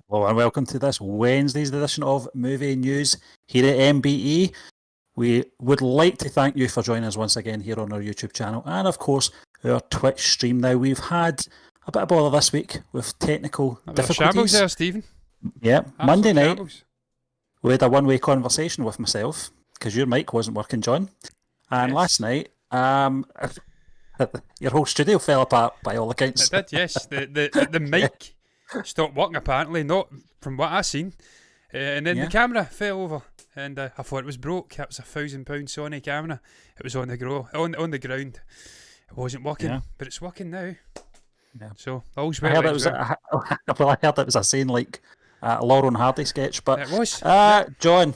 Hello and welcome to this Wednesday's edition of Movie News here at MBE. We would like to thank you for joining us once again here on our YouTube channel and, of course, our Twitch stream. Now, we've had a bit of bother this week with technical difficulties. Shambles there, Stephen. Yeah, Monday night, shambles. We had a one-way conversation with myself because your mic wasn't working, John. And last night, your whole studio fell apart by all accounts. It did, yes. The mic stopped working, apparently, not from what I seen. And then the camera fell over, and I thought it was broke. That was £1,000 Sony camera. It was on the ground. It wasn't working, but it's working now. Yeah. So all's well. I heard it was a scene like a Laurel and Hardy sketch, but it was. John,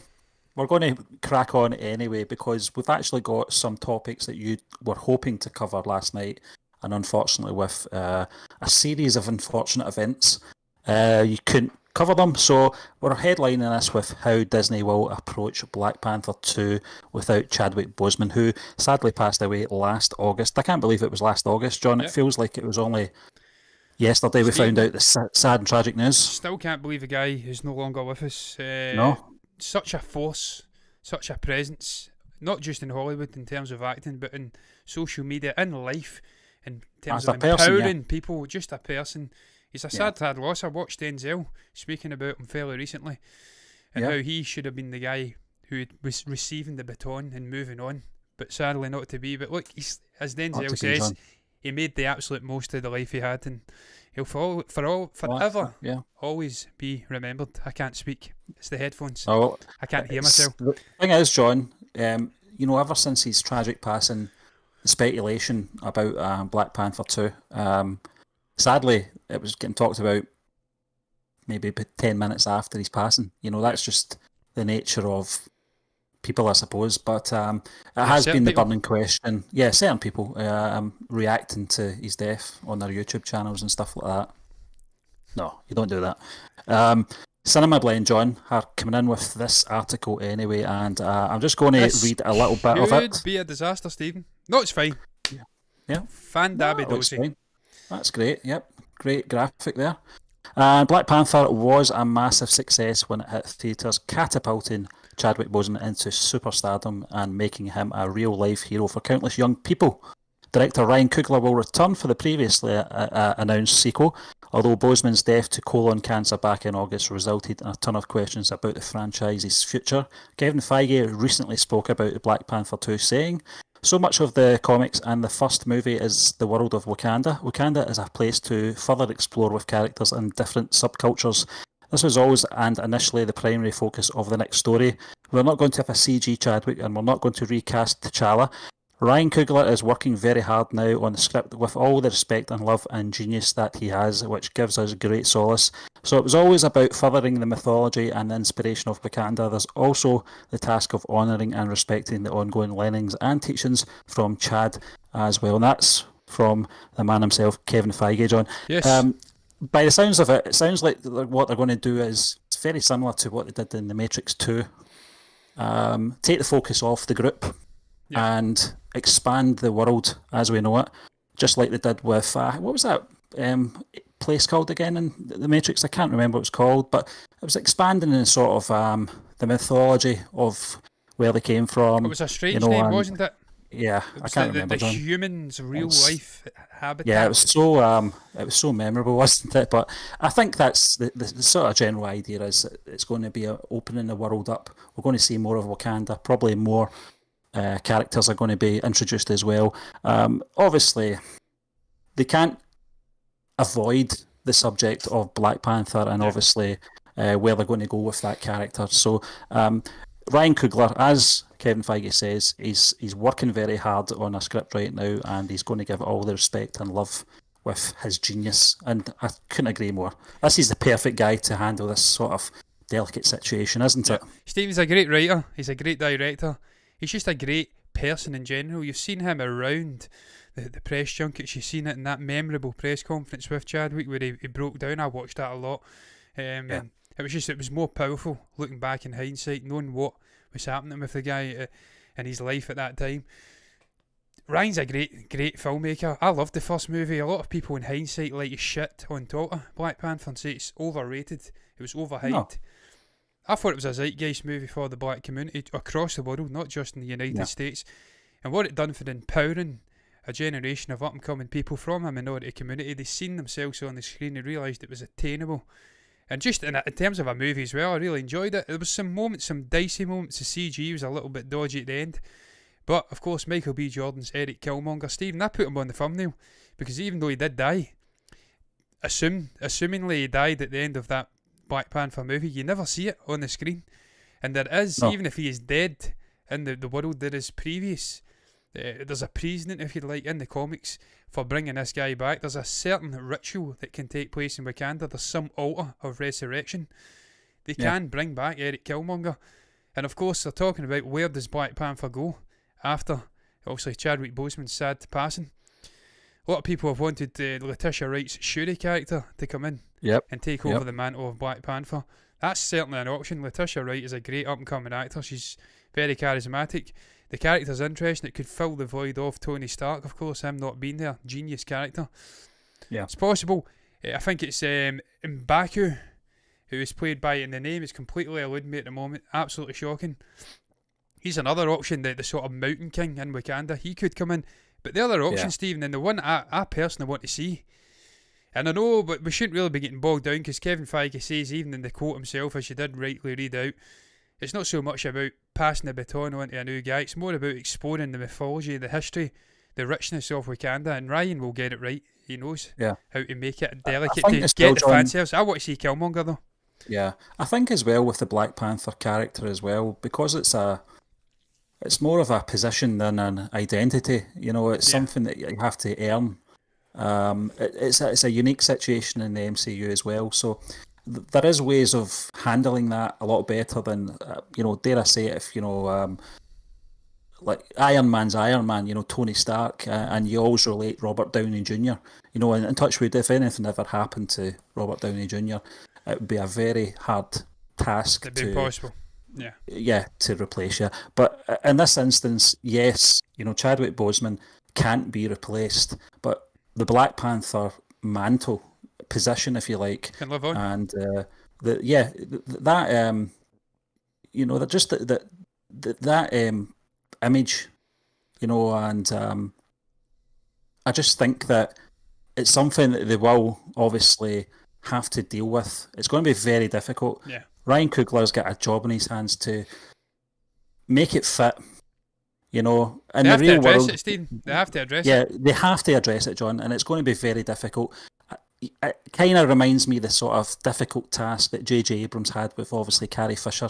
we're going to crack on anyway because we've actually got some topics that you were hoping to cover last night, and unfortunately, with a series of unfortunate events, you couldn't cover them. So we're headlining this with how Disney will approach Black Panther 2 without Chadwick Boseman, who sadly passed away last August. I can't believe it was last August, John. Yep. It feels like it was only yesterday we found out the sad and tragic news. Still can't believe a guy who's no longer with us. No. Such a force, such a presence, not just in Hollywood in terms of acting, but in social media, in life, in terms of empowering people, just a person. He's a sad loss. I watched Denzel speaking about him fairly recently and how he should have been the guy who was receiving the baton and moving on, but sadly not to be. But look, as Denzel says, he made the absolute most of the life he had, and he'll forever always be remembered. I can't speak. It's the headphones. Oh, I can't hear myself. The thing is, John, ever since his tragic passing, the speculation about Black Panther 2, sadly, it was getting talked about maybe 10 minutes after his passing. That's just the nature of people, I suppose. But it has been the burning question. Yeah, certain people reacting to his death on their YouTube channels and stuff like that. No, you don't do that. Cinema Blend, John, are coming in with this article anyway, and I'm just going to read a little bit of it. Could be a disaster, Stephen. No, it's fine. Yeah. Fan-dabby-dozy. That's great, yep. Great graphic there. And Black Panther was a massive success when it hit theatres, catapulting Chadwick Boseman into superstardom and making him a real-life hero for countless young people. Director Ryan Coogler will return for the previously announced sequel, although Boseman's death to colon cancer back in August resulted in a ton of questions about the franchise's future. Kevin Feige recently spoke about the Black Panther 2, saying, "So much of the comics and the first movie is the world of Wakanda. Wakanda is a place to further explore with characters and different subcultures. This was always and initially the primary focus of the next story. We're not going to have a CG Chadwick and we're not going to recast T'Challa. Ryan Coogler is working very hard now on the script with all the respect and love and genius that he has, which gives us great solace. So it was always about furthering the mythology and the inspiration of Wakanda. There's also the task of honouring and respecting the ongoing learnings and teachings from Chad as well." And that's from the man himself, Kevin Feige, John. Yes. By the sounds of it, it sounds like what they're going to do is very similar to what they did in The Matrix 2. Take the focus off the group and expand the world as we know it, just like they did with what was that place called again in The Matrix? I can't remember what it was called, but it was expanding in sort of the mythology of where they came from. It was a strange name, wasn't it? Yeah, I can't remember. The humans' real life habitat. Yeah, it was so memorable, wasn't it? But I think that's the sort of general idea is that it's going to be opening the world up. We're going to see more of Wakanda, probably more. Characters are going to be introduced as well. Obviously, they can't avoid the subject of Black Panther and obviously where they're going to go with that character. So Ryan Coogler, as Kevin Feige says, he's working very hard on a script right now and he's going to give it all the respect and love with his genius. And I couldn't agree more. This is the perfect guy to handle this sort of delicate situation, isn't it? Stephen's a great writer. He's a great director. He's just a great person in general. You've seen him around the press junkets. You've seen it in that memorable press conference with Chadwick where he broke down. I watched that a lot. And it was more powerful looking back in hindsight, knowing what was happening with the guy in his life at that time. Ryan's a great filmmaker. I loved the first movie. A lot of people in hindsight like shit on top of Black Panther and say it's overrated. It was overhyped. No. I thought it was a zeitgeist movie for the black community across the world, not just in the United States. And what it done for empowering a generation of up-and-coming people from a minority community, they seen themselves on the screen and realised it was attainable. And just in terms of a movie as well, I really enjoyed it. There was some moments, some dicey moments. The CG was a little bit dodgy at the end. But, of course, Michael B. Jordan's Eric Killmonger. Stephen, I put him on the thumbnail because even though he did die, assumingly he died at the end of that Black Panther movie, you never see it on the screen. And there is, even if he is dead in the world, there is there's a precedent, if you like, in the comics for bringing this guy back. There's a certain ritual that can take place in Wakanda. There's some altar of resurrection. They can bring back Eric Killmonger. And of course, they're talking about where does Black Panther go after, obviously, Chadwick Boseman's sad passing. A lot of people have wanted Letitia Wright's Shuri character to come in and take over the mantle of Black Panther. That's certainly an option. Letitia Wright is a great up-and-coming actor. She's very charismatic. The character's interesting. It could fill the void of Tony Stark, of course, him not being there. Genius character. Yeah. It's possible. I think it's M'Baku, who is played by, and the name is completely eluding me at the moment. Absolutely shocking. He's another option, the sort of mountain king in Wakanda. He could come in. But the other option, Stephen, and the one I personally want to see, and I know, but we shouldn't really be getting bogged down because Kevin Feige says, even in the quote himself, as you did rightly read out, it's not so much about passing the baton on to a new guy, it's more about exploring the mythology, the history, the richness of Wakanda, and Ryan will get it right. He knows how to make it delicate to get the fan service. I want to see Killmonger though. Yeah, I think as well with the Black Panther character as well, because it's more of a position than an identity. You know, it's something that you have to earn. It's a unique situation in the MCU as well. So there is ways of handling that a lot better than, dare I say it, if, like Iron Man's Iron Man, Tony Stark, and you always relate Robert Downey Jr. And touch wood, if anything ever happened to Robert Downey Jr., it would be a very hard task. It'd be impossible. To replace you. But in this instance, yes, Chadwick Boseman can't be replaced, but the Black Panther mantle position, if you like, can live on. And that image, and I just think that it's something that they will obviously have to deal with. It's going to be very difficult. Yeah. Ryan Coogler's got a job in his hands to make it fit, in the real world. They have to address it. Yeah, they have to address it, John, and it's going to be very difficult. It kind of reminds me of the sort of difficult task that J.J. Abrams had with obviously Carrie Fisher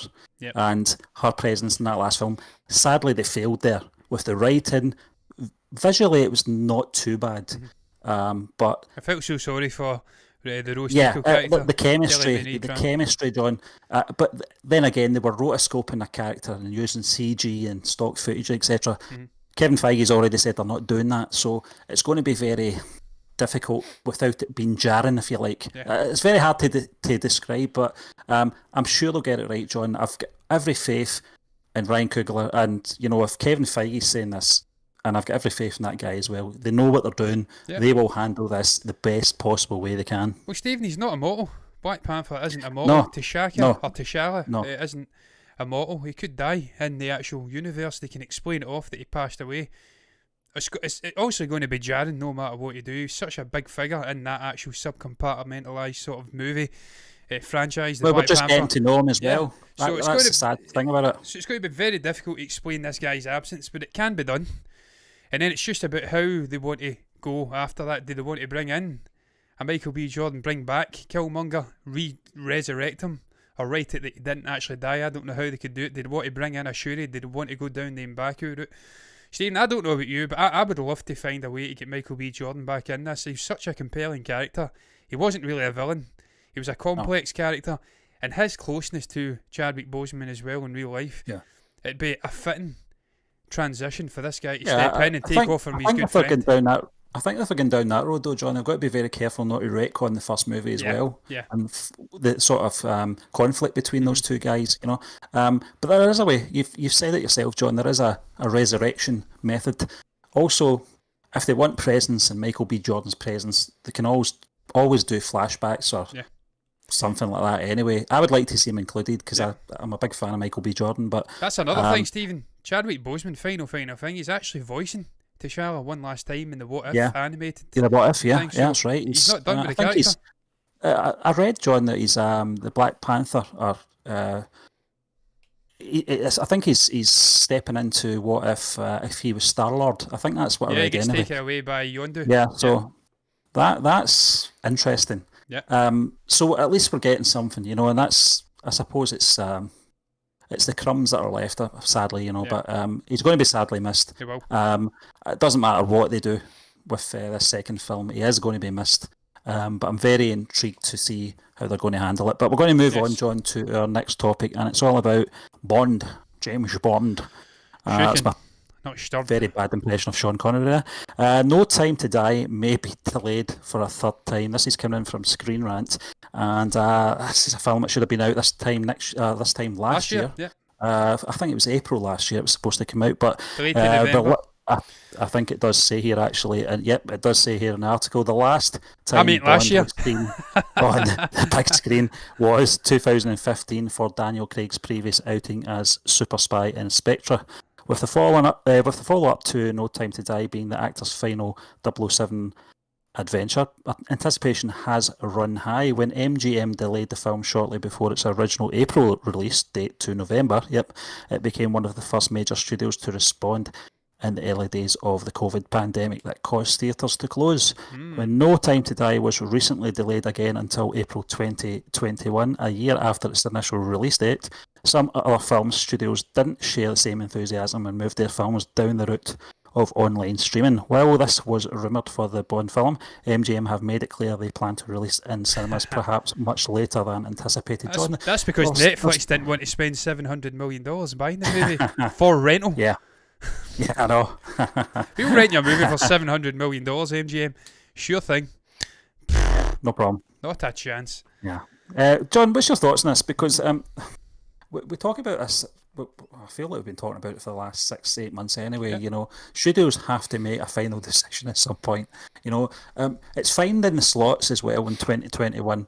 and her presence in that last film. Sadly, they failed there with the writing. Visually, it was not too bad, but I felt so sorry for the Rose the chemistry, John. But then again, they were rotoscoping a character and using CG and stock footage, etc. Kevin Feige's already said they're not doing that, so it's going to be very difficult without it being jarring, if you like. It's very hard to describe, but I'm sure they'll get it right, John. I've got every faith in Ryan Coogler, and if Kevin Feige's saying this, and I've got every faith in that guy as well. They know what they're doing. They will handle this the best possible way they can. Well, Stephen, he's not immortal. Black Panther isn't immortal. No. T'Challa it isn't immortal. He could die in the actual universe. They can explain it off that he passed away. It's also going to be jarring no matter what you do. He's such a big figure in that actual subcompartmentalised sort of movie franchise. Well, we're just getting to know him as well. So that's the sad thing about it. So it's going to be very difficult to explain this guy's absence, but it can be done. And then it's just about how they want to go after that. Do they want to bring in a Michael B. Jordan, bring back Killmonger, resurrect him, or write it that he didn't actually die? I don't know how they could do it. Did they want to bring in a Shuri? Did they want to go down the M'Baku route? Stephen, I don't know about you, but I would love to find a way to get Michael B. Jordan back in this. He's such a compelling character. He wasn't really a villain. He was a complex character. And his closeness to Chadwick Boseman as well in real life, it'd be a fitting transition for this guy to step in and take off from his good friend. I think if we're going down that road though, John, I've got to be very careful not to retcon the first movie as well. Yeah. And the sort of conflict between those two guys, But there is a way, you've said it yourself, John, there is a resurrection method. Also, if they want presence and Michael B. Jordan's presence, they can always do flashbacks or something like that anyway. I would like to see him included because I'm a big fan of Michael B. Jordan. But that's another thing, Stephen. Chadwick Boseman, final thing, he's actually voicing T'Challa one last time in the What If animated. Yeah, What If, thing, so that's right. He's not done with the character. I read, John, that he's the Black Panther, or I think he's stepping into What if he was Star-Lord. I think that's what I read. Yeah, he gets anyway. taken away by Yondu. Yeah, so that's interesting. Yeah. So at least we're getting something, and that's, I suppose it's the crumbs that are left, sadly, but he's going to be sadly missed. He will. It doesn't matter what they do with this second film, he is going to be missed. But I'm very intrigued to see how they're going to handle it. But we're going to move on, John, to our next topic, and it's all about Bond, James Bond. That's my very bad impression of Sean Connery there. No Time to Die may be delayed for a third time. This is coming in from Screen Rant, and this is a film that should have been out this time last year. Yeah. I think it was April last year it was supposed to come out, but I think it does say here actually, and yep, it does say here in the article, the last time last year was seen on the big screen was 2015 for Daniel Craig's previous outing as super spy in Spectre, with the follow-up to No Time to Die being the actor's final 007 adventure. Anticipation has run high when MGM delayed the film shortly before its original April release date to November. Yep, it became one of the first major studios to respond in the early days of the COVID pandemic that caused theatres to close. When No Time to Die was recently delayed again until April 2021, a year after its initial release date, some other film studios didn't share the same enthusiasm and moved their films down the route of online streaming. While this was rumoured for the Bond film, MGM have made it clear they plan to release in cinemas perhaps much later than anticipated. That's because Netflix didn't want to spend $700 million buying the movie for rental. Yeah, I know. We'll rent your movie for $700 million, MGM. Sure thing. No problem. Not a chance. Yeah. John, what's your thoughts on this? Because we talk about this, I feel like we've been talking about it for the last 6 to 8 months anyway. Studios have to make a final decision at some point. It's finding the slots as well in 2021.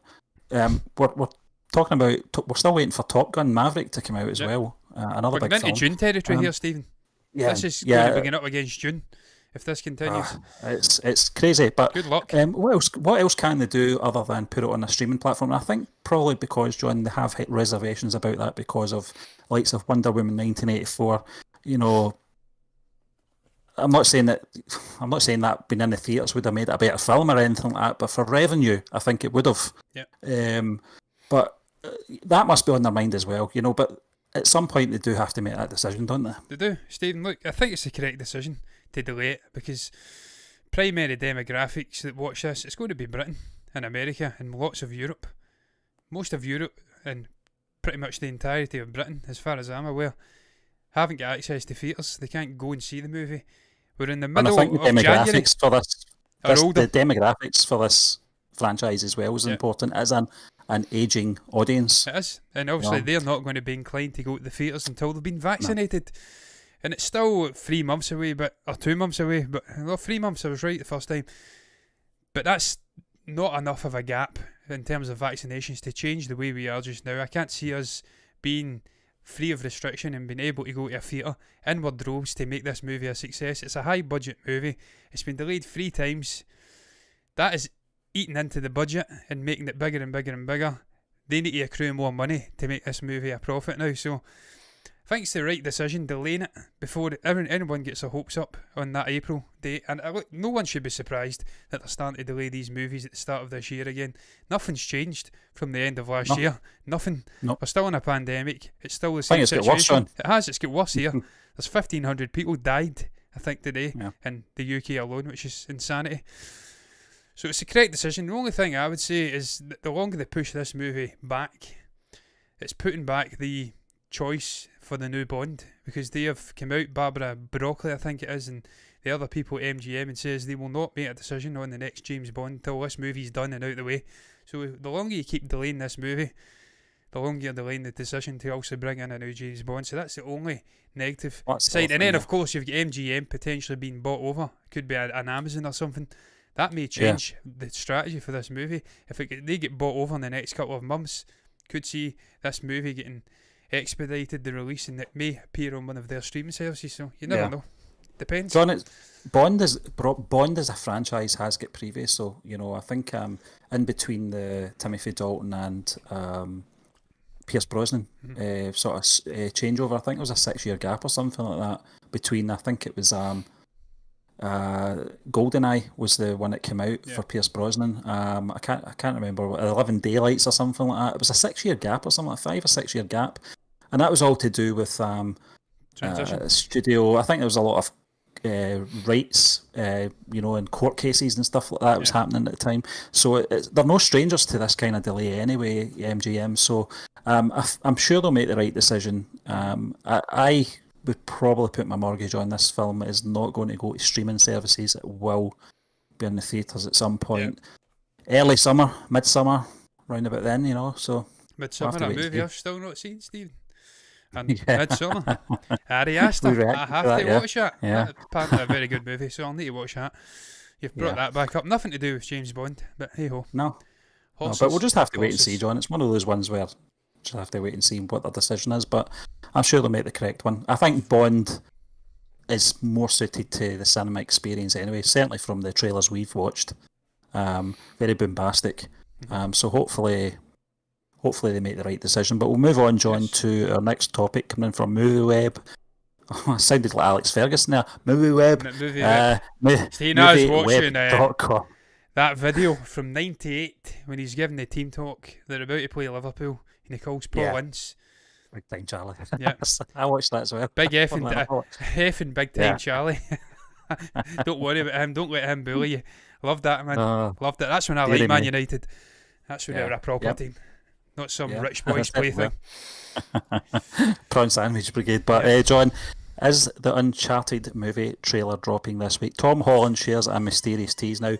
We're talking about, we're still waiting for Top Gun Maverick to come out as well. Another big film. We're into June territory here, Stephen. This is going to begin up against June if this continues. It's crazy, but good luck. What else can they do other than put it on a streaming platform? I think probably because, John, they have hit reservations about that because of likes of Wonder Woman 1984. I'm not saying that being in the theatres would have made it a better film or anything like that, but for revenue, I think it would have. Yeah. But that must be on their mind as well, But at some point, they do have to make that decision, don't they? They do, Stephen. Look, I think it's the correct decision to delay it because primary demographics that watch this, it's going to be Britain and America and lots of Europe. Most of Europe and pretty much the entirety of Britain, as far as I'm aware, haven't got access to theatres. They can't go and see the movie. We're in the middle of January. The demographics for this franchise as well is important as an ageing audience. It is, and obviously they're not going to be inclined to go to the theatres until they've been vaccinated. No. And it's still 3 months away, or 2 months away, but 3 months, I was right the first time. But that's not enough of a gap in terms of vaccinations to change the way we are just now. I can't see us being free of restriction and being able to go to a theatre in droves to make this movie a success. It's a high budget movie. It's been delayed 3 times. That is eating into the budget and making it bigger and bigger and bigger. They need to accrue more money to make this movie a profit now. So I think it's the right decision delaying it before anyone gets their hopes up on that April date. And no one should be surprised that they're starting to delay these movies at the start of this year again. Nothing's changed from the end of last year. Nothing. No. We're still in a pandemic. It's still the same situation. Worse, John. It has. It's got worse here. There's 1,500 people died, I think, today in the UK alone, which is insanity. So it's the correct decision. The only thing I would say is that the longer they push this movie back, it's putting back the choice for the new Bond, because they have come out, Barbara Broccoli I think it is, and the other people at MGM, and says they will not make a decision on the next James Bond until this movie's done and out of the way. So the longer you keep delaying this movie, the longer delaying the decision to also bring in a new James Bond. So that's the only negative That's side. And then, yeah. of course, you've got MGM potentially being bought over. Could be an Amazon or something. That may change the strategy for this movie. If they get bought over in the next couple of months, could see this movie getting expedited, the release, and it may appear on one of their streaming services. So you never know. Depends. John, Bond as a franchise has got previous, so I think in between the Timothy Dalton and Pierce Brosnan sort of changeover, I think it was a 6-year gap or something like that between. I think it was GoldenEye was the one that came out for Pierce Brosnan. I can't remember, 11 Daylights or something like that. It was a 6-year gap or something, like 5 or 6 year gap, and that was all to do with studio. I think there was a lot of rights, in court cases and stuff like that was happening at the time. So they're no strangers to this kind of delay anyway, MGM. So I'm sure they'll make the right decision. I would probably put my mortgage on this film. It is not going to go to streaming services. It will be in the theatres at some point. Early summer, midsummer, round about then, So Midsummer, a movie I've still not seen, Stephen. And Midsummer. Ari Aster, I have to watch that. Yeah. Apparently a very good movie, so I'll need to watch that. You've brought that back up. Nothing to do with James Bond, but hey ho. No, but we'll just have to wait and see, John. It's one of those ones where just have to wait and see what their decision is, but I'm sure they'll make the correct one. I think Bond is more suited to the cinema experience anyway, certainly from the trailers we've watched. Very bombastic. So hopefully they make the right decision. But we'll move on, John, to our next topic coming in from MovieWeb. Oh, I sounded like Alex Ferguson there. MovieWeb. Steve, I was watching that video from '98 when he's giving the team talk. They're about to play Liverpool, and he calls Paul Ince. Big time Charlie. Yeah, I watched that as well. Big effing big time Charlie. Don't worry about him. Don't let him bully you. Loved that, man. Loved it. That's when I like Man United. That's when they were a proper team. Not some rich boys plaything. Prawn Sandwich Brigade. But John, is the Uncharted movie trailer dropping this week? Tom Holland shares a mysterious tease. Now,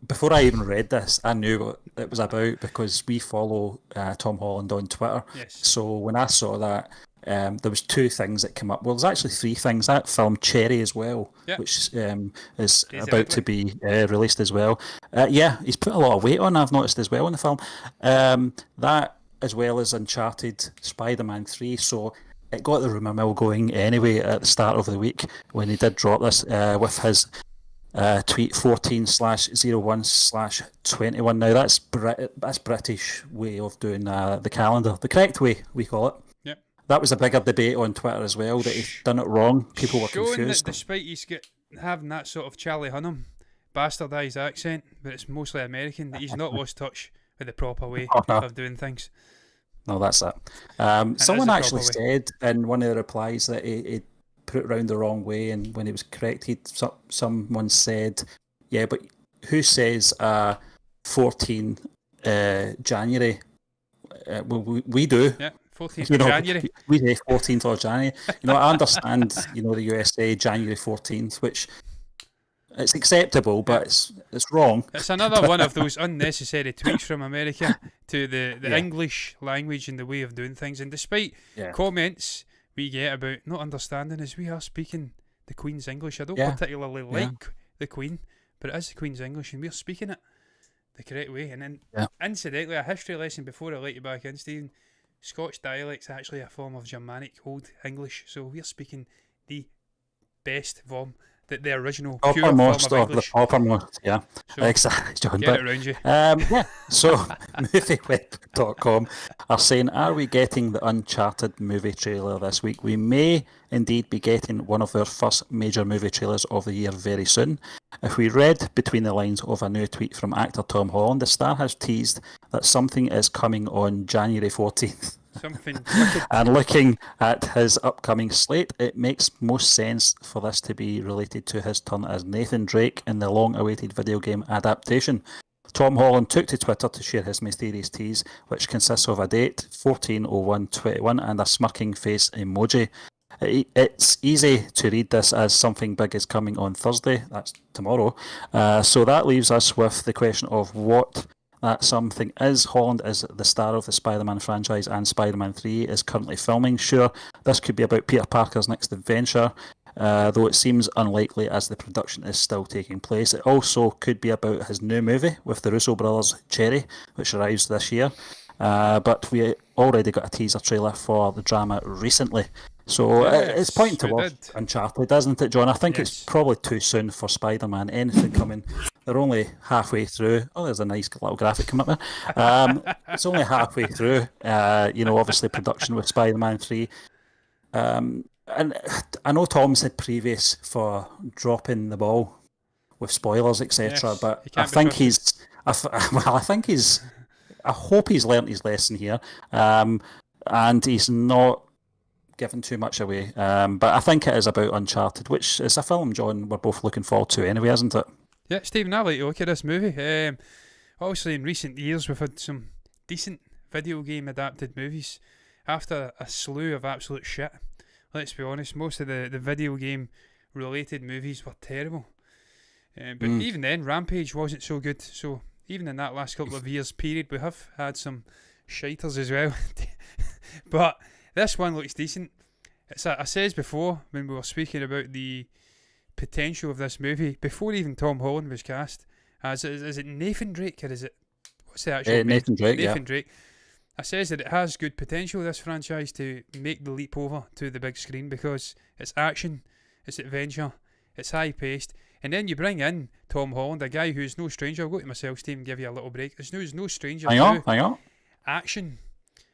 before I even read this, I knew what it was about because we follow Tom Holland on Twitter. Yes. So when I saw that, there was 2 things that came up. Well, there's actually 3 things. That film Cherry as well, which is about to be released as well. He's put a lot of weight on, I've noticed as well in the film. That as well as Uncharted, Spider-Man 3. So it got the rumour mill going anyway at the start of the week when he did drop this with his tweet 14/01/21. Now that's British way of doing the calendar, the correct way we call it. That was a bigger debate on Twitter as well, that he'd done it wrong. People were confused. That despite he's having that sort of Charlie Hunnam bastardised accent, but it's mostly American, that he's not lost touch with the proper way of doing things. No, that's it. Someone actually said in one of the replies that he put it round the wrong way, and when he was corrected, someone said, but who says 14 January? We do. Yeah. 14th of January. We say 14th of January. I understand, the USA January 14th, which it's acceptable, but it's wrong. It's another one of those unnecessary tweaks from America to the English language and the way of doing things. And despite comments we get about not understanding as we are speaking the Queen's English, I don't particularly like the Queen, but it is the Queen's English and we're speaking it the correct way. And then, incidentally, a history lesson before I let you back in, Stephen. Scotch dialect's actually a form of Germanic Old English, so we're speaking the best form, the original pure form of English. The uppermost, so, exactly, John. Get it around you. So movieweb.com are saying, are we getting the Uncharted movie trailer this week? We may indeed be getting one of their first major movie trailers of the year very soon. If we read between the lines of a new tweet from actor Tom Holland, the star has teased that something is coming on January 14th. Something wicked. And looking at his upcoming slate, it makes most sense for this to be related to his turn as Nathan Drake in the long-awaited video game adaptation. Tom Holland took to Twitter to share his mysterious tease, which consists of a date, 14/01/21, and a smirking face emoji. It's easy to read this as something big is coming on Thursday, that's tomorrow. So that leaves us with the question of what that something is Holland is the star of the Spider-Man franchise and Spider-Man 3 is currently filming. Sure, this could be about Peter Parker's next adventure, though it seems unlikely as the production is still taking place. It also could be about his new movie with the Russo brothers, Cherry, which arrives this year. But we already got a teaser trailer for the drama recently. So it's pointing towards Uncharted, isn't it, John? I think it's probably too soon for Spider-Man. Anything coming? They're only halfway through. Oh, there's a nice little graphic coming up there. It's only halfway through, obviously production with Spider-Man 3. And I know Tom said previous for dropping the ball with spoilers, etc. But I think I hope he's learnt his lesson here, and he's not given too much away. But I think it is about Uncharted, which is a film, John, we're both looking forward to anyway, isn't it? Yeah, Stephen, I like to look at this movie. Obviously, in recent years, we've had some decent video game adapted movies after a slew of absolute shit. Let's be honest, most of the video game related movies were terrible. But even then, Rampage wasn't so good. So even in that last couple of years period, we have had some shiters as well. But this one looks decent. I says before, when we were speaking about the potential of this movie, before even Tom Holland was cast, is it Nathan Drake, or is it, what's the actual Nathan Drake, Nathan Drake. I says that it has good potential, this franchise, to make the leap over to the big screen, because it's action, it's adventure, it's high paced, and then you bring in Tom Holland, a guy who's no stranger. I'll go to myself, Steve, and give you a little break. There's no stranger hang on. Action.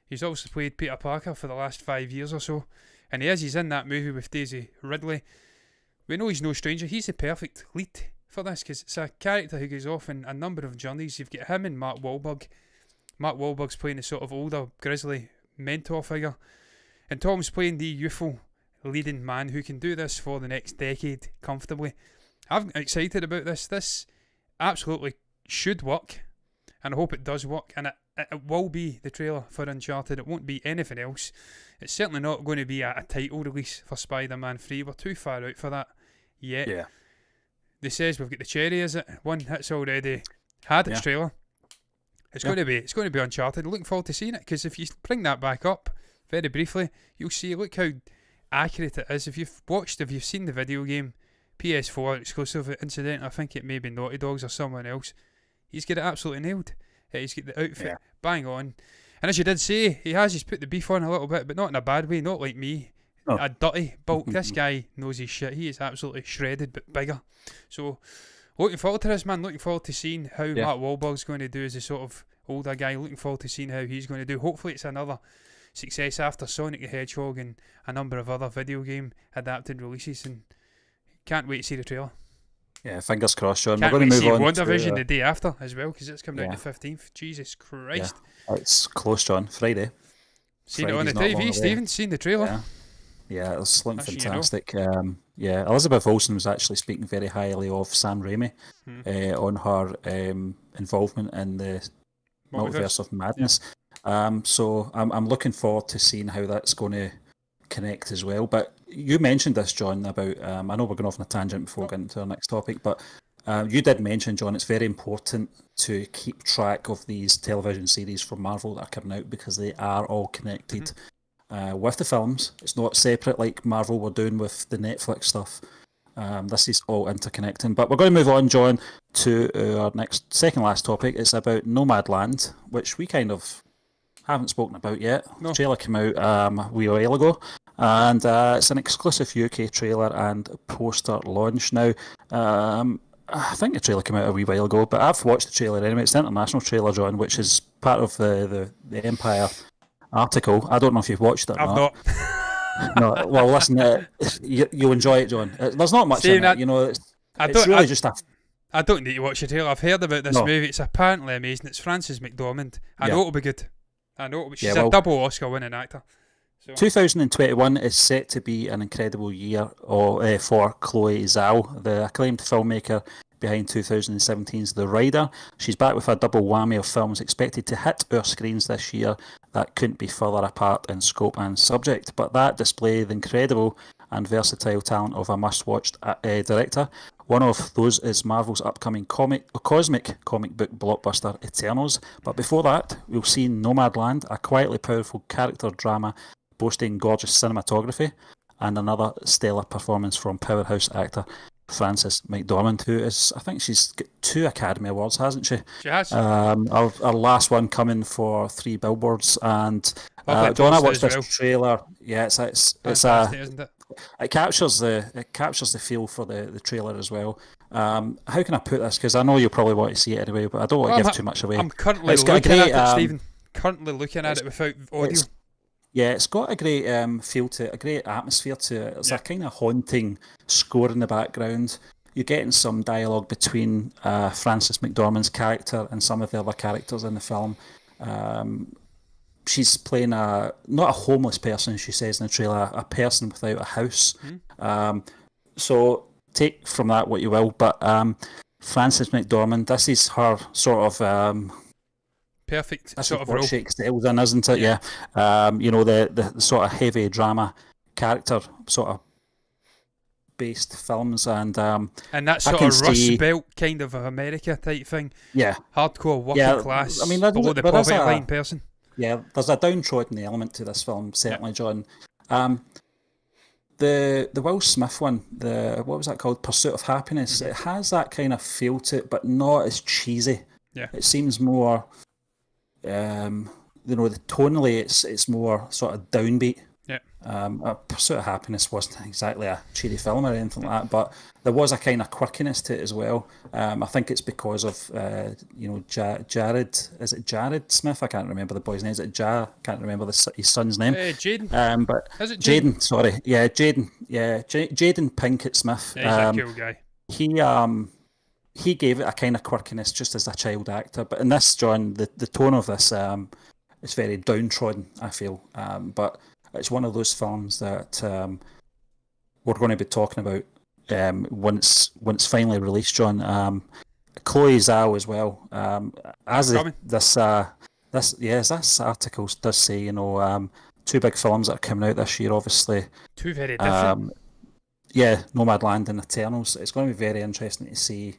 He's obviously played Peter Parker for the last 5 years or so, and he's in that movie with Daisy Ridley. We know he's no stranger. He's the perfect lead for this, because it's a character who goes off on a number of journeys. You've got him and Mark Wahlberg. Mark Wahlberg's playing the sort of older, grizzly mentor figure, and Tom's playing the youthful leading man who can do this for the next decade comfortably. I'm excited about this. This absolutely should work, and I hope it does work, and it will be the trailer for Uncharted. It won't be anything else. It's certainly not going to be a title release for Spider-Man 3. We're too far out for that yet. Yeah. They says we've got the Cherry, is it? One that's already had its trailer. It's going to be Uncharted. Looking forward to seeing it, because if you bring that back up very briefly, you'll see, look how accurate it is. If you've seen the video game, PS4 exclusive, incidentally, I think it may be Naughty Dogs or someone else, he's got it absolutely nailed. He's got the outfit bang on, and as you did say, he's put the beef on a little bit, but not in a bad way, not like me, a dirty bulk. This guy knows his shit. He is absolutely shredded, but bigger. So looking forward to this, man. Looking forward to seeing how Mark Wahlberg's going to do as a sort of older guy. Looking forward to seeing how he's going to do. Hopefully it's another success after Sonic the Hedgehog and a number of other video game adapted releases, and can't wait to see the trailer. Yeah, fingers crossed, Sean. Can't We're going to move on WandaVision the day after as well, because it's coming out the 15th. Jesus Christ. Yeah. It's close, John. Friday. Seen it on the TV, Stephen? Seen the trailer? Yeah, it was fantastic. Elizabeth Olsen was actually speaking very highly of Sam Raimi on her involvement in the Multiverse of Madness. So I'm looking forward to seeing how that's going to connect as well. But you mentioned this, John, about I know we're going off on a tangent before getting to our next topic, but you did mention, John, it's very important to keep track of these television series from Marvel that are coming out, because they are all connected with the films. It's not separate like Marvel were doing with the Netflix stuff. This is all interconnecting. But we're going to move on, John, to our second last topic. It's about Nomadland, which we kind of haven't spoken about yet. No. The trailer came out a wee while ago, and it's an exclusive UK trailer and poster launch now. I think the trailer came out a wee while ago, but I've watched the trailer anyway. It's the international trailer, John, which is part of the Empire article. I don't know if you've watched it or not. I've not. No, well, listen, you'll enjoy it, John. There's not much in it, it's really just a... I don't need to watch the trailer. I've heard about this movie. It's apparently amazing. It's Frances McDormand. I know it'll be good. I know she's a double Oscar-winning actor. So. 2021 is set to be an incredible year for Chloe Zhao, the acclaimed filmmaker behind 2017's The Rider. She's back with a double whammy of films expected to hit our screens this year that couldn't be further apart in scope and subject, but that display the incredible and versatile talent of a must-watch director. One of those is Marvel's upcoming cosmic comic book blockbuster Eternals. But before that, we'll see Nomadland, a quietly powerful character drama boasting gorgeous cinematography, and another stellar performance from powerhouse actor Frances McDormand, who is, I think she's got 2 Academy Awards, hasn't she? She has. Our last one coming for 3 Billboards, and John, I watched this well. trailer. Yeah, it's isn't it? It captures the feel for the trailer as well. How can I put this? Because I know you'll probably want to see it anyway, but I don't want to give too much away. I'm currently looking at it, Stephen. Currently looking at it without audio. It's got a great feel to it, a great atmosphere to it. It's a kind of haunting score in the background. You're getting some dialogue between Frances McDormand's character and some of the other characters in the film. She's playing not a homeless person, she says in the trailer, a person without a house. So take from that what you will, but Frances McDormand, this is her sort of... perfect That's sort of what role. she excels in, isn't it? Yeah. The sort of heavy drama character sort of based films, and that sort of Rust Belt kind of America type thing. Yeah. Hardcore working class, I mean, below the poverty line person. Yeah, there's a downtrodden element to this film, certainly, John. The Will Smith one, what was that called? Pursuit of Happiness. It has that kind of feel to it, but not as cheesy. Yeah. It seems more... the tonally it's more sort of downbeat. Yeah. Pursuit of Happiness wasn't exactly a cheery film or anything like that, but there was a kind of quirkiness to it as well. I think it's because of Jared. Is it Jared Smith? I can't remember the boy's name. Is it Can't remember his son's name. Jaden. But is it Jaden? Sorry, yeah, Jaden. Yeah, Jaden Pinkett Smith. Yeah, he's a cool guy. He gave it a kind of quirkiness just as a child actor, but in this, John, the tone of this is very downtrodden, I feel. But it's one of those films that we're going to be talking about when it's finally released, John. Chloe Zhao as well. This article does say, 2 big films that are coming out this year, obviously. 2 very different. Nomadland and Eternals. It's going to be very interesting to see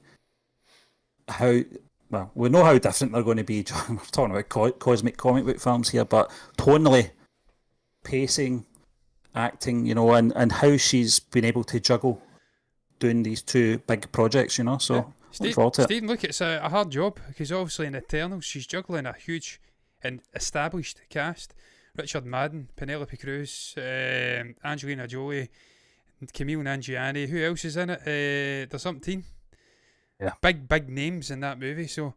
we know how different they're going to be, John. We're talking about cosmic comic book films here, but tonally, pacing, acting, and how she's been able to juggle doing these 2 big projects, so look forward to it. Stephen, look, it's a hard job, because obviously in Eternals she's juggling a huge and established cast. Richard Madden, Penelope Cruz, Angelina Jolie, Camille Nanjiani. Who else is in it? There's 17. Yeah. Big names in that movie, and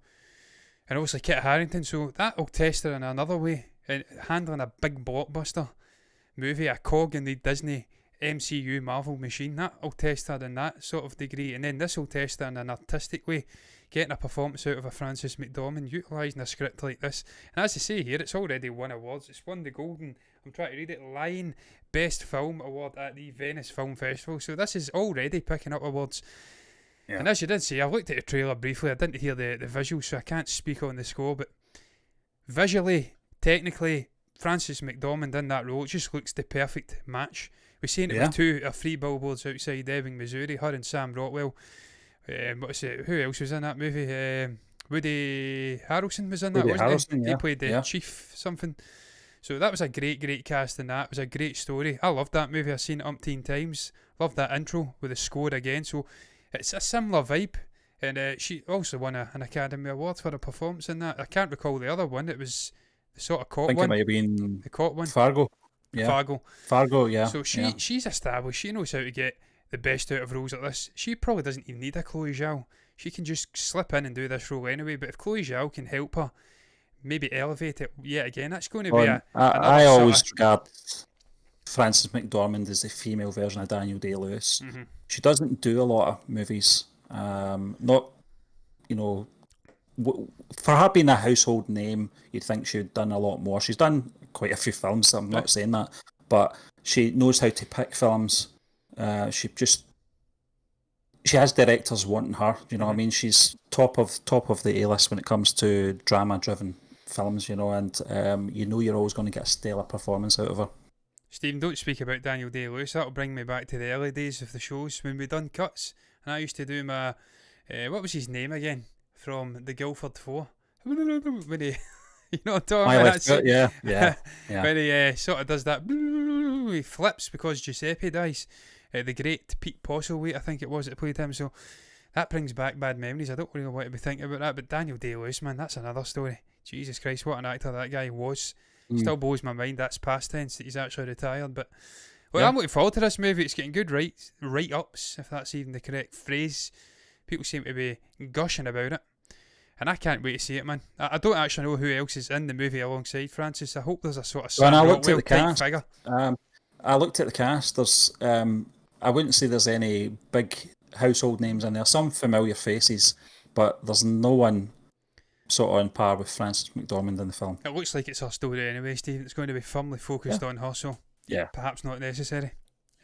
obviously Kit Harington, so that'll test her in another way, and handling a big blockbuster movie, a cog in the Disney MCU Marvel machine, that'll test her in that sort of degree, and then this will test her in an artistic way, getting a performance out of a Frances McDormand, utilising a script like this, and as I say here, it's already won awards. It's won the golden, I'm trying to read it, Lion Best Film Award at the Venice Film Festival, so this is already picking up awards. Yeah. And as you did say, I looked at the trailer briefly. I didn't hear the visuals, so I can't speak on the score. But visually, technically, Frances McDormand in that role, it just looks the perfect match. We've seen it with 2 or 3 billboards outside Ebbing, Missouri. Her and Sam Rockwell. Who else was in that movie? Woody Harrelson was in that, wasn't he? He played the chief something. So that was a great cast in that. It was a great story. I loved that movie. I've seen it umpteen times. Loved that intro with the score again. So it's a similar vibe, and she also won an Academy Award for her performance in that. I can't recall the other one. It was the sort of cop one. I think it might have been the cop one. Fargo. Yeah. Fargo, yeah. So she's established. She knows how to get the best out of roles like this. She probably doesn't even need a Chloe Zhao. She can just slip in and do this role anyway. But if Chloe Zhao can help her, maybe elevate it yet again, that's going to be I always regard Frances McDormand is the female version of Daniel Day-Lewis. Mm-hmm. She doesn't do a lot of movies. For her being a household name, you'd think she'd done a lot more. She's done quite a few films, so I'm not saying that, but she knows how to pick films. She has directors wanting her. You know what I mean? She's top of the A-list when it comes to drama-driven films. And you're always going to get a stellar performance out of her. Stephen, don't speak about Daniel Day-Lewis. That'll bring me back to the early days of the shows when we done cuts. And I used to do my, what was his name again? From the Guildford 4. When he, you know what I'm talking about? Yeah. When he sort of does that, he flips because Giuseppe dies. The great Pete Postlethwaite, I think it was, that played him. So that brings back bad memories. I don't really want to be thinking about that. But Daniel Day-Lewis, man, that's another story. Jesus Christ, what an actor that guy was. Still blows my mind. That's past tense that he's actually retired. But I'm looking forward to this movie. It's getting good write-ups, if that's even the correct phrase. People seem to be gushing about it. And I can't wait to see it, man. I don't actually know who else is in the movie alongside Francis. I hope there's a sort of When I looked at the type cast, figure. I looked at the cast. There's, I wouldn't say there's any big household names in there. Some familiar faces, but there's no one sort of on par with Frances McDormand in the film. It looks like it's her story anyway, Steve. It's going to be firmly focused on her, so perhaps not necessary.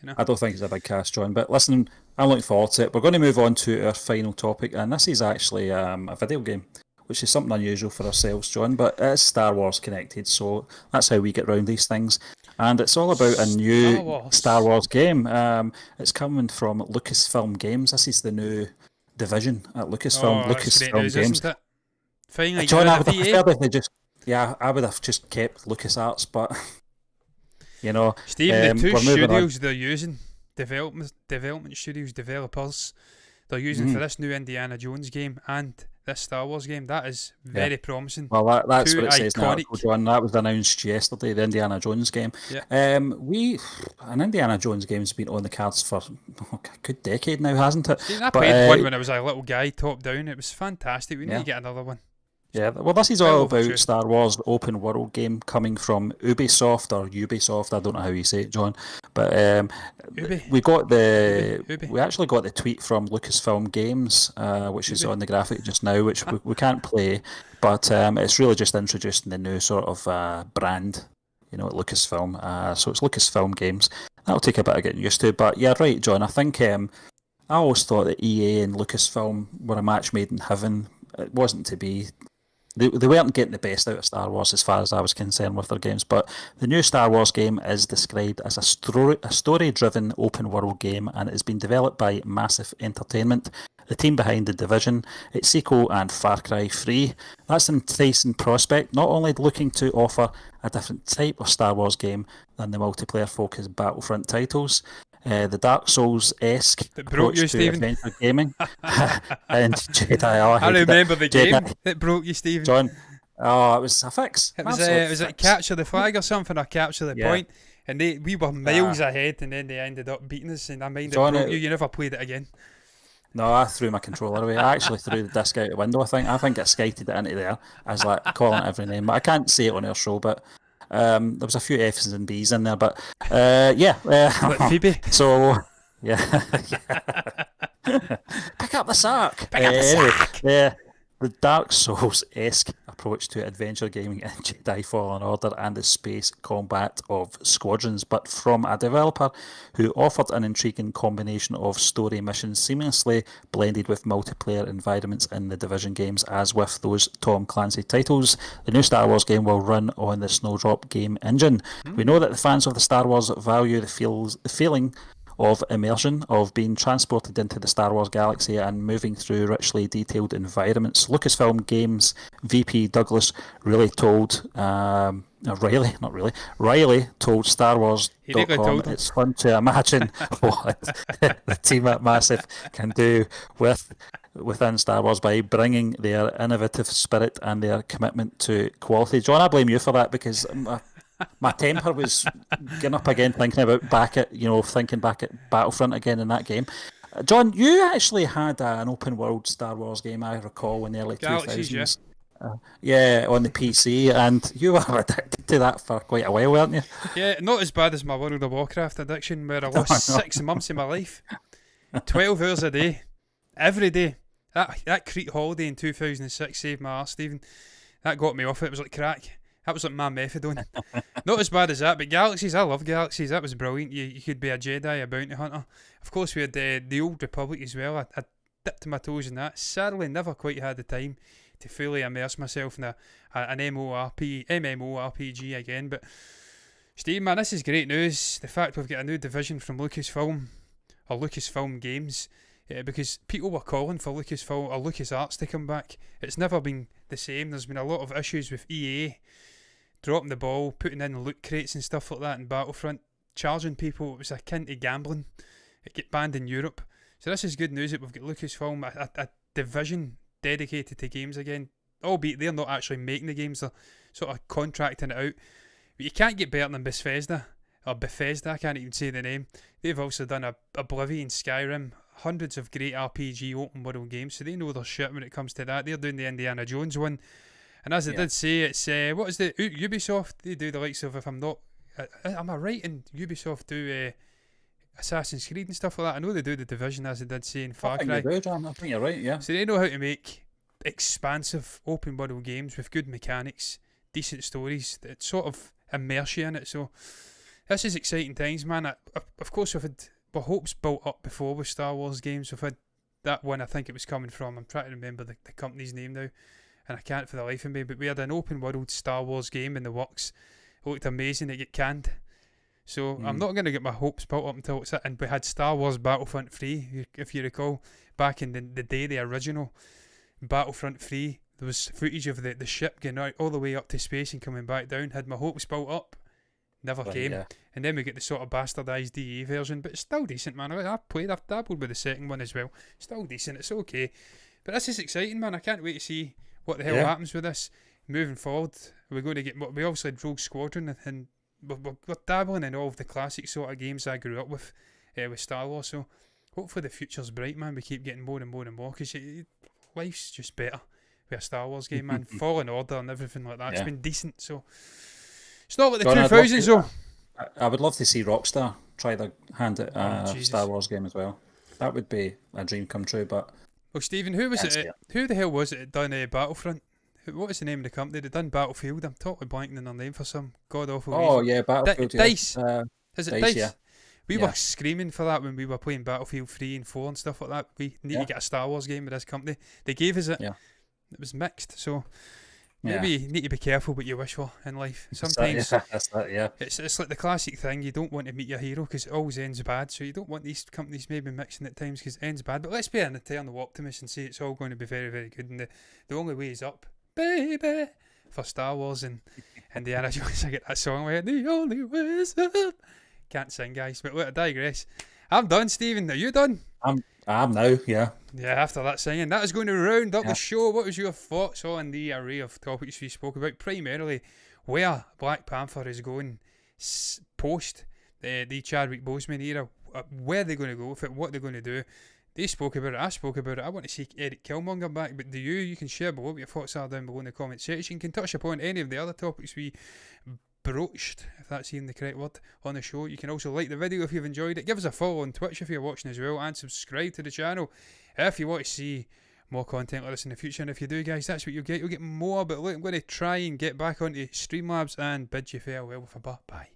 You know? I don't think it's a big cast, John. But listen, I'm looking forward to it. We're going to move on to our final topic, and this is actually a video game, which is something unusual for ourselves, John. But it's Star Wars connected, so that's how we get around these things. And it's all about a new Star Wars game. It's coming from Lucasfilm Games. This is the new division at Lucasfilm. Lucasfilm news, Games. isn't it? Finally, John, I would have preferred if they just, I would have just kept LucasArts, but you know, Steve, the two studios they're using, development studios, developers, they're using for this new Indiana Jones game and this Star Wars game, that is very promising. Well, that's what it says now, iconic. John. That was announced yesterday, the Indiana Jones game. Yeah. An Indiana Jones game's been on the cards for a good decade now, hasn't it? I played one when I was a little guy, top down. It was fantastic. We need to get another one. Yeah, well, this is all about Star Wars, the open world game coming from Ubisoft or Ubisoft. I don't know how you say it, John. But we actually got the tweet from Lucasfilm Games, which is on the graphic just now, which we can't play. But it's really just introducing the new sort of brand, you know, at Lucasfilm. So it's Lucasfilm Games. That'll take a bit of getting used to. But yeah, right, John. I think I always thought that EA and Lucasfilm were a match made in heaven. It wasn't to be. They weren't getting the best out of Star Wars as far as I was concerned with their games, but the new Star Wars game is described as a story-driven open-world game, and it has been developed by Massive Entertainment, the team behind The Division, its sequel, and Far Cry 3. That's an enticing prospect, not only looking to offer a different type of Star Wars game than the multiplayer-focused Battlefront titles, the Dark Souls-esque approach to adventure gaming, and Jedi. I remember the game that broke you, Stephen. John, it was a fix. It was a capture the flag or something, or capture the point, and we were miles ahead, and then they ended up beating us. And I mind it broke you. You never played it again. No, I threw my controller away. I actually threw the disc out the window. I think I skited it into there. I was like calling it every name, but I can't say it on our show, but. There was a few F's and B's in there, but Like Phoebe. So yeah. Pick up the sack. The Dark Souls-esque approach to adventure gaming in Jedi Fallen Order and the space combat of Squadrons, but from a developer who offered an intriguing combination of story missions seamlessly blended with multiplayer environments in the Division games, as with those Tom Clancy titles. The new Star Wars game will run on the Snowdrop game engine. We know that the fans of the Star Wars value the feeling of immersion, of being transported into the Star Wars galaxy and moving through richly detailed environments. Lucasfilm Games VP Douglas Riley told Star Wars.com it's fun to imagine what the team at Massive can do within Star Wars by bringing their innovative spirit and their commitment to quality. John, I blame you for that, because my temper was getting up again, thinking back at Battlefront again in that game. John, you actually had an open world Star Wars game, I recall, in the early 2000s. On the PC, and you were addicted to that for quite a while, weren't you? Yeah, not as bad as my World of Warcraft addiction, where I lost 6 months of my life, 12 hours a day, every day. That Crete holiday in 2006 saved my arse, Stephen. That got me off it. It was like crack. That was like my methadone. Not as bad as that, but Galaxies, I love Galaxies. That was brilliant. You could be a Jedi, a bounty hunter. Of course, we had the Old Republic as well. I dipped my toes in that. Sadly, never quite had the time to fully immerse myself in an MMORPG again. But Steve, man, this is great news. The fact we've got a new division from Lucasfilm, or Lucasfilm Games, because people were calling for Lucasfilm or LucasArts to come back. It's never been the same. There's been a lot of issues with EA dropping the ball, putting in loot crates and stuff like that in Battlefront, charging people. It was akin to gambling. It get banned in Europe. So this is good news that we've got Lucasfilm, a division dedicated to games again, albeit they're not actually making the games, they're sort of contracting it out. But you can't get better than Bethesda, I can't even say the name. They've also done Oblivion, Skyrim, hundreds of great RPG open world games, so they know their shit when it comes to that. They're doing the Indiana Jones one, and as I did say, it's what is the Ubisoft? They do the likes of, if I'm not, am I right in Ubisoft do Assassin's Creed and stuff like that? I know they do the Division, as I did say in Far Cry. I think you're right, yeah. So they know how to make expansive open world games with good mechanics, decent stories that sort of immerse you in it. So this is exciting times, man. Of course, we've had our hopes built up before with Star Wars games. We've had that one, I think it was coming from, I'm trying to remember the company's name now, and I can't for the life of me, but we had an open world Star Wars game in the works. It looked amazing. It got canned. So I'm not going to get my hopes built up until it's it. And we had Star Wars Battlefront 3, if you recall, back in the day, the original Battlefront 3. There was footage of the ship going out all the way up to space and coming back down. Had my hopes built up. Never came. Yeah. And then we get the sort of bastardised DE version, but it's still decent, man. I've dabbled with the second one as well. Still decent. It's okay. But this is exciting, man. I can't wait to see what the hell happens with this moving forward. We're going to get, we obviously had Rogue Squadron, and we're dabbling in all of the classic sort of games I grew up with Star Wars. So hopefully the future's bright, man. We keep getting more and more and more, because life's just better with a Star Wars game, man. Fallen Order and everything like that. It's been decent. So it's not like the 2000s, though. I would love to see Rockstar try their hand at a Star Wars game as well. That would be a dream come true. But well, Stephen, who was it? Who the hell was it that done Battlefront? What was the name of the company that done Battlefield? I'm totally blanking on their name for some god awful reason. Oh yeah, Battlefield. Dice. Is it Dice? Yeah. We were screaming for that when we were playing Battlefield 3 and 4 and stuff like that. We need to get a Star Wars game with this company. They gave us it. Yeah. It was mixed, so maybe you need to be careful what you wish for in life. Sometimes it's like the classic thing. You don't want to meet your hero because it always ends bad. So you don't want these companies maybe mixing at times because it ends bad. But let's be an eternal optimist and say it's all going to be very, very good. And the only way is up, baby, for Star Wars and Indiana Jones. I get that song where the only way is up. Can't sing, guys, but look, I digress. I'm done, Stephen. Are you done? I'm now, yeah. Yeah, after that singing. That is going to round up the show. What was your thoughts on the array of topics we spoke about? Primarily, where Black Panther is going post the Chadwick Boseman era. Where they're going to go with it, what they're going to do. They spoke about it, I spoke about it. I want to see Eric Killmonger back, but do you? You can share below what your thoughts are down below in the comment section. You can touch upon any of the other topics we broached, if that's even the correct word, on the show. You can also like the video if you've enjoyed it. Give us a follow on Twitch if you're watching as well, and subscribe to the channel if you want to see more content like this in the future. And if you do, guys, that's what you'll get. You'll get more. But look, I'm going to try and get back onto Streamlabs and bid you farewell with a bye.